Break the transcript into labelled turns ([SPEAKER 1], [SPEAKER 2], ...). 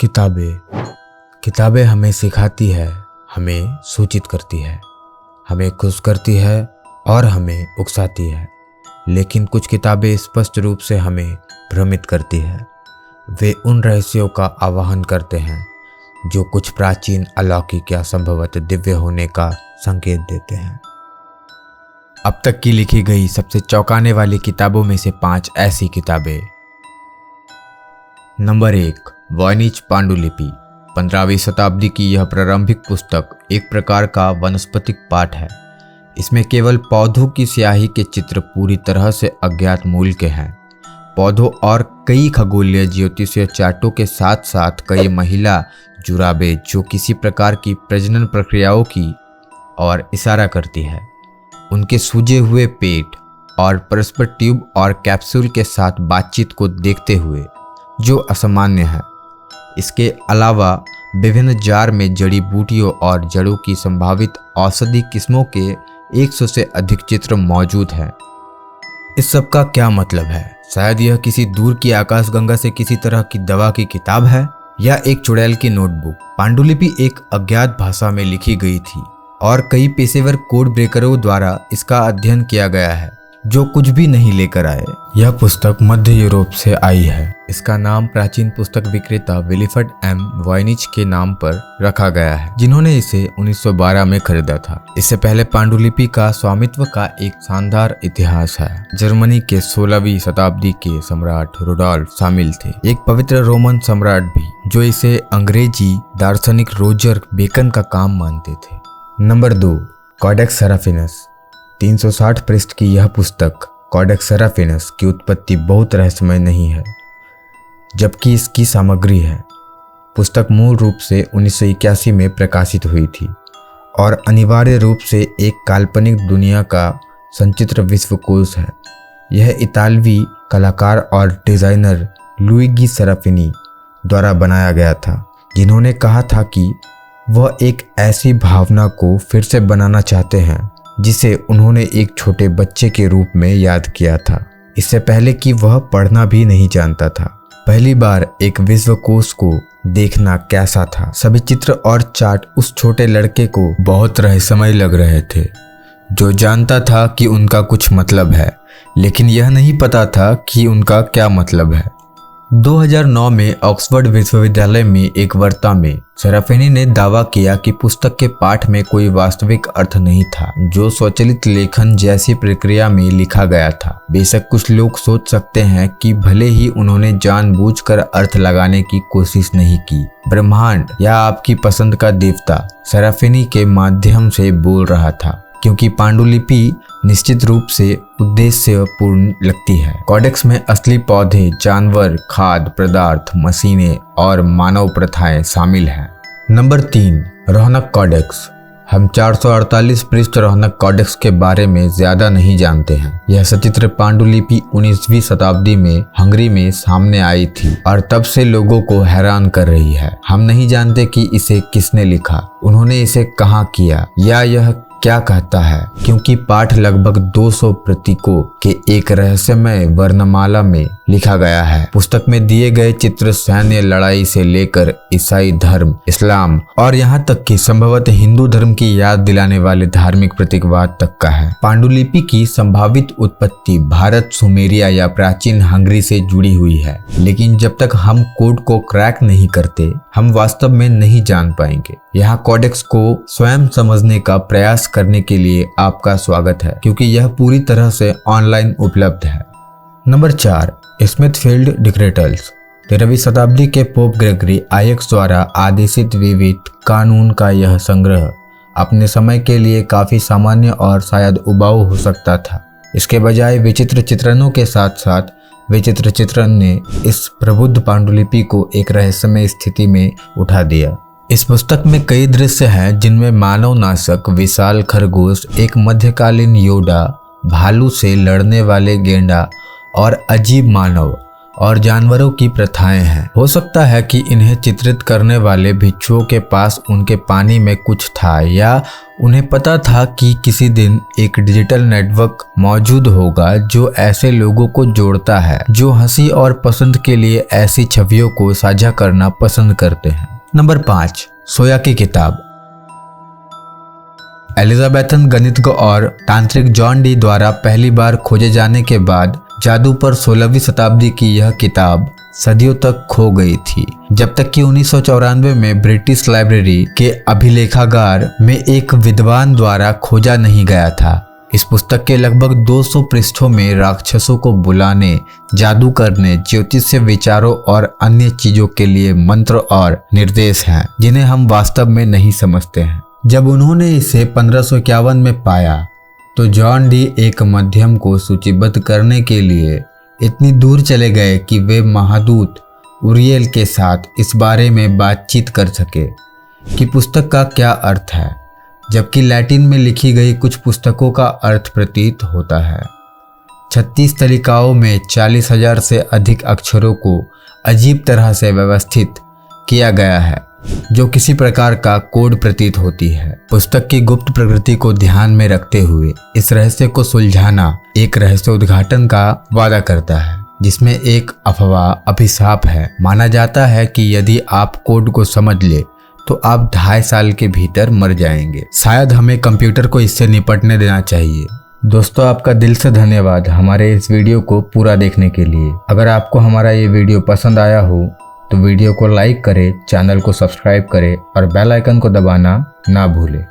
[SPEAKER 1] किताबें हमें सिखाती है, हमें सूचित करती है, हमें खुश करती है और हमें उकसाती है। लेकिन कुछ किताबें स्पष्ट रूप से हमें भ्रमित करती है। वे उन रहस्यों का आवाहन करते हैं जो कुछ प्राचीन, अलौकिक या संभवतः दिव्य होने का संकेत देते हैं। अब तक की लिखी गई सबसे चौंकाने वाली किताबों में से 5 ऐसी किताबें। नंबर 1, वॉयनिच पांडुलिपि। 15वीं शताब्दी की यह प्रारंभिक पुस्तक एक प्रकार का वानस्पतिक पाठ है। इसमें केवल पौधों की स्याही के चित्र पूरी तरह से अज्ञात मूल के हैं। पौधों और कई खगोलीय ज्योतिषीय चार्टों के साथ साथ कई महिला जुराबे जो किसी प्रकार की प्रजनन प्रक्रियाओं की ओर इशारा करती है। उनके सूजे हुए पेट और परस्पर ट्यूब और कैप्सूल के साथ बातचीत को देखते हुए जो असामान्य है। इसके अलावा विभिन्न जार में जड़ी बूटियों और जड़ों की संभावित औषधि किस्मों के 100 से अधिक चित्र मौजूद हैं। इस सब का क्या मतलब है? शायद यह किसी दूर की आकाशगंगा से किसी तरह की दवा की किताब है या एक चुड़ैल की नोटबुक। पांडुलिपि एक अज्ञात भाषा में लिखी गई थी और कई पेशेवर कोड ब्रेकरों द्वारा इसका अध्ययन किया गया है जो कुछ भी नहीं लेकर आए। यह पुस्तक मध्य यूरोप से आई है। इसका नाम प्राचीन पुस्तक विक्रेता विलिफर्ड एम वॉयनिच के नाम पर रखा गया है, जिन्होंने इसे 1912 में खरीदा था। इससे पहले पांडुलिपि का स्वामित्व का एक शानदार इतिहास है। जर्मनी के 16वीं शताब्दी के सम्राट रुडोल्फ शामिल थे, एक पवित्र रोमन सम्राट भी, जो इसे अंग्रेजी दार्शनिक रोजर बेकन का काम मानते थे। Number 2, Codex सेराफिनस। 360 पृष्ठ की यह पुस्तक कॉडेक्स सेराफिनस की उत्पत्ति बहुत रहस्यमय नहीं है, जबकि इसकी सामग्री है। पुस्तक मूल रूप से 1981 में प्रकाशित हुई थी और अनिवार्य रूप से एक काल्पनिक दुनिया का संचित्र विश्वकोश है। यह इतालवी कलाकार और डिजाइनर लुइगी सेराफिनी द्वारा बनाया गया था, जिन्होंने कहा था कि वह एक ऐसी भावना को फिर से बनाना चाहते हैं जिसे उन्होंने एक छोटे बच्चे के रूप में याद किया था, इससे पहले कि वह पढ़ना भी नहीं जानता था। पहली बार एक विश्वकोश को देखना कैसा था? सभी चित्र और चार्ट उस छोटे लड़के को बहुत रहस्यमय लग रहे थे, जो जानता था कि उनका कुछ मतलब है, लेकिन यह नहीं पता था कि उनका क्या मतलब है। 2009 में ऑक्सफोर्ड विश्वविद्यालय में एक वार्ता में सेराफिनी ने दावा किया कि पुस्तक के पाठ में कोई वास्तविक अर्थ नहीं था, जो स्वचालित लेखन जैसी प्रक्रिया में लिखा गया था। बेशक कुछ लोग सोच सकते हैं कि भले ही उन्होंने जानबूझकर अर्थ लगाने की कोशिश नहीं की, ब्रह्मांड या आपकी पसंद का देवता सेराफिनी के माध्यम से बोल रहा था, क्योंकि पांडुलिपि निश्चित रूप से उद्देश्यपूर्ण लगती है। कॉडेक्स में असली पौधे, जानवर, खाद्य पदार्थ, मशीनें और मानव प्रथाएं शामिल हैं। Number 3, Rohonc codex. हम 448 पृष्ठ रोहनक कॉडेक्स के बारे में ज्यादा नहीं जानते हैं। यह सचित्र पांडुलिपि 19वीं शताब्दी में हंगरी में सामने आई थी और तब से लोगों को हैरान कर रही है। हम नहीं जानते कि इसे किसने लिखा, उन्होंने इसे कहाँ किया या यह क्या कहता है, क्योंकि पाठ लगभग 200 प्रतीकों के एक रहस्यमय वर्णमाला में लिखा गया है। पुस्तक में दिए गए चित्र सैन्य लड़ाई से लेकर ईसाई धर्म, इस्लाम और यहाँ तक कि संभवतः हिंदू धर्म की याद दिलाने वाले धार्मिक प्रतीकवाद तक का है। पांडुलिपि की संभावित उत्पत्ति भारत, सुमेरिया या प्राचीन हंगरी से जुड़ी हुई है, लेकिन जब तक हम कोड को क्रैक नहीं करते, हम वास्तव में नहीं जान पाएंगे। यहाँ कॉडेक्स को स्वयं समझने का प्रयास करने के लिए आपका स्वागत है, क्योंकि यह पूरी तरह से ऑनलाइन उपलब्ध है। Number 4, Smithfield डिक्रेटल्स। 13वीं शताब्दी के पोप ग्रेगरी IX द्वारा आदेशित विविध कानून का यह संग्रह अपने समय के लिए काफी सामान्य और शायद उबाऊ हो सकता था। इसके बजाय विचित्र चित्रणों के साथ साथ विचित्र चित्रण ने इस प्रबुद्ध पांडुलिपि को एक रहस्यमय स्थिति में उठा दिया। इस पुस्तक में कई दृश्य हैं जिनमें मानव नाशक विशाल खरगोश, एक मध्यकालीन योडा, भालू से लड़ने वाले गेंडा और अजीब मानव और जानवरों की प्रथाएं हैं। हो सकता है कि इन्हें चित्रित करने वाले भिक्षुओं के पास उनके पानी में कुछ था या उन्हें पता था कि किसी दिन एक डिजिटल नेटवर्क मौजूद होगा जो ऐसे लोगों को जोड़ता है जो हंसी और पसंद के लिए ऐसी छवियों को साझा करना पसंद करते हैं। नंबर 5, सोया की किताब। एलिजाबेथन गणितज्ञ और तांत्रिक जॉन डी द्वारा पहली बार खोजे जाने के बाद जादू पर 16वीं शताब्दी की यह किताब सदियों तक खो गई थी, जब तक कि 1994 में ब्रिटिश लाइब्रेरी के अभिलेखागार में एक विद्वान द्वारा खोजा नहीं गया था। इस पुस्तक के लगभग 200 पृष्ठों में राक्षसों को बुलाने, जादू करने, ज्योतिष विचारों और अन्य चीजों के लिए मंत्र और निर्देश हैं जिन्हें हम वास्तव में नहीं समझते हैं। जब उन्होंने इसे 1551 में पाया तो जॉन डी एक मध्यम को सूचीबद्ध करने के लिए इतनी दूर चले गए कि वे महादूत उरियल के साथ इस बारे में बातचीत कर सके कि पुस्तक का क्या अर्थ है, जबकि लैटिन में लिखी गई कुछ पुस्तकों का अर्थ प्रतीत होता है। 36 तलिकाओं में 40,000 से अधिक अक्षरों को अजीब तरह से व्यवस्थित किया गया है जो किसी प्रकार का कोड प्रतीत होती है। पुस्तक की गुप्त प्रकृति को ध्यान में रखते हुए इस रहस्य को सुलझाना एक रहस्य उद्घाटन का वादा करता है जिसमें एक अफवाह अभिशाप है। माना जाता है कि यदि आप कोड को समझ ले तो आप 2.5 साल के भीतर मर जाएंगे। शायद हमें कंप्यूटर को इससे निपटने देना चाहिए। दोस्तों, आपका दिल से धन्यवाद हमारे इस वीडियो को पूरा देखने के लिए। अगर आपको हमारा ये वीडियो पसंद आया हो तो वीडियो को लाइक करें, चैनल को सब्सक्राइब करें और बेल आइकन को दबाना ना भूलें।